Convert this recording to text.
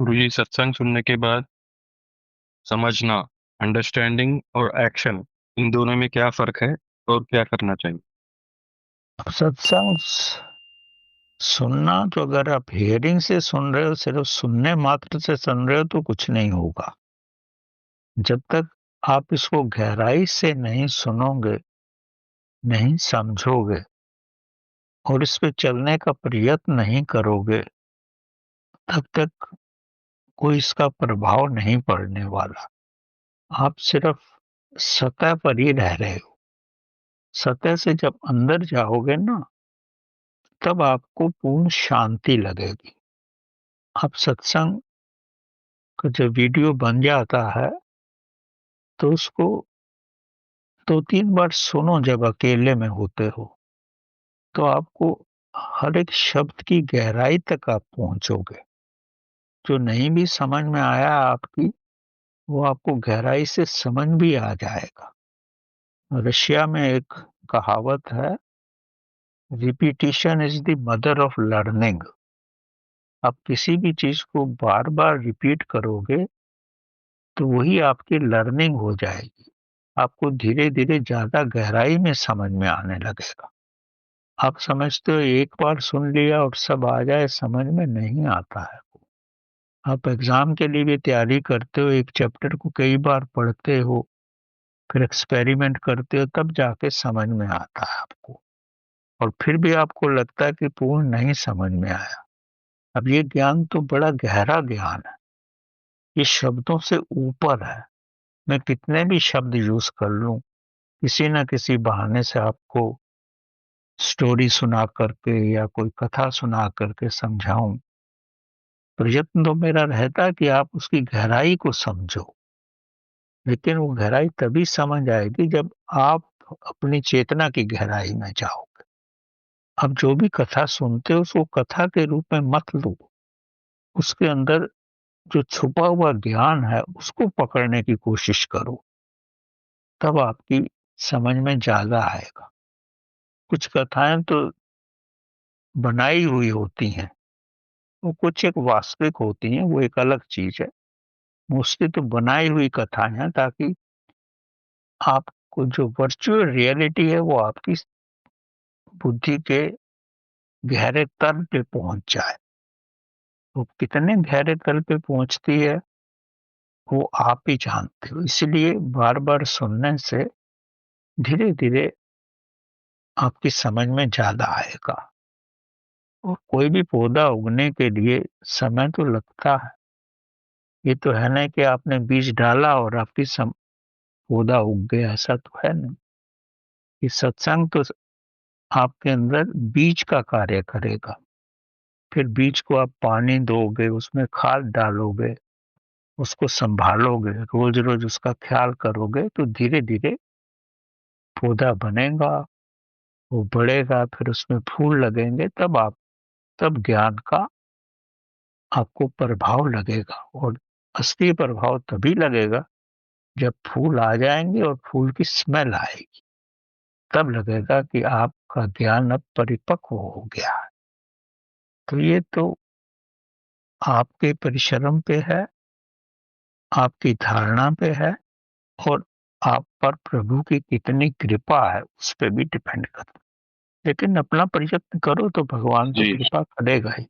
गुरुजी, सत्संग सुनने के बाद समझना, अंडरस्टैंडिंग और एक्शन, इन दोनों में क्या फर्क है और क्या करना चाहिए? सत्संग सुनना तो अगर आप हियरिंग से सुन रहे हो, सिर्फ सुनने मात्र से सुन रहे हो तो कुछ नहीं होगा। जब तक आप इसको गहराई से नहीं सुनोगे, नहीं समझोगे और इस पे चलने का प्रयत्न नहीं करोगे, तब तक कोई इसका प्रभाव नहीं पड़ने वाला। आप सिर्फ सतह पर ही रह रहे हो। सतह से जब अंदर जाओगे ना, तब आपको पूर्ण शांति लगेगी। आप सत्संग का जब वीडियो बन जाता है तो उसको 2-3 बार सुनो। जब अकेले में होते हो तो आपको हर एक शब्द की गहराई तक आप पहुंचोगे। जो नहीं भी समझ में आया आपकी, वो आपको गहराई से समझ भी आ जाएगा। रशिया में एक कहावत है, repetition is the mother of learning. आप किसी भी चीज को बार बार रिपीट करोगे तो वही आपकी लर्निंग हो जाएगी। आपको धीरे धीरे ज्यादा गहराई में समझ में आने लगेगा। आप समझते हो एक बार सुन लिया और सब आ जाए, समझ में नहीं आता है। आप एग्जाम के लिए भी तैयारी करते हो, एक चैप्टर को कई बार पढ़ते हो, फिर एक्सपेरिमेंट करते हो, तब जाके समझ में आता है आपको। और फिर भी आपको लगता है कि पूर्ण नहीं समझ में आया। अब ये ज्ञान तो बड़ा गहरा ज्ञान है, ये शब्दों से ऊपर है। मैं कितने भी शब्द यूज कर लूं, किसी न किसी बहाने से आपको स्टोरी सुना करके या कोई कथा सुना करके समझाऊं, प्रयत्न तो मेरा रहता है कि आप उसकी गहराई को समझो। लेकिन वो गहराई तभी समझ आएगी जब आप अपनी चेतना की गहराई में जाओगे। अब जो भी कथा सुनते हो उसको कथा के रूप में मत लो। उसके अंदर जो छुपा हुआ ज्ञान है उसको पकड़ने की कोशिश करो, तब आपकी समझ में ज्यादा आएगा। कुछ कथाएं तो बनाई हुई होती हैं, वो कुछ एक वास्तविक होती हैं, वो एक अलग चीज है। मोस्टली तो बनाई हुई कथाएं हैं, ताकि आपको जो वर्चुअल रियलिटी है वो आपकी बुद्धि के गहरे तल पे पहुंच जाए। वो कितने गहरे तल पे पहुंचती है वो आप ही जानते हो। इसलिए बार बार सुनने से धीरे धीरे आपकी समझ में ज्यादा आएगा। और कोई भी पौधा उगने के लिए समय तो लगता है। ये तो है नहीं कि आपने बीज डाला और आपकी पौधा उग गया, ऐसा तो है नहीं। ये सत्संग तो आपके अंदर बीज का कार्य करेगा। फिर बीज को आप पानी दोगे, उसमें खाद डालोगे, उसको संभालोगे, रोज रोज उसका ख्याल करोगे, तो धीरे धीरे पौधा बनेगा, वो बढ़ेगा, फिर उसमें फूल लगेंगे। तब ज्ञान का आपको प्रभाव लगेगा। और असली प्रभाव तभी लगेगा जब फूल आ जाएंगे और फूल की स्मेल आएगी। तब लगेगा कि आपका ज्ञान अब परिपक्व हो गया है। तो ये तो आपके परिश्रम पे है, आपकी धारणा पे है, और आप पर प्रभु की कितनी कृपा है उस पे भी डिपेंड करता है। लेकिन अपना प्रयत्न करो तो भगवान तो जी। कृपा करेगा ही।